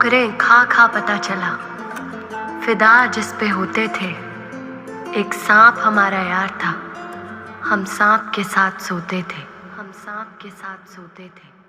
ठोकरें खा खा पता चला, फिदा जिस पे होते थे। एक सांप हमारा यार था, हम सांप के साथ सोते थे, हम सांप के साथ सोते थे।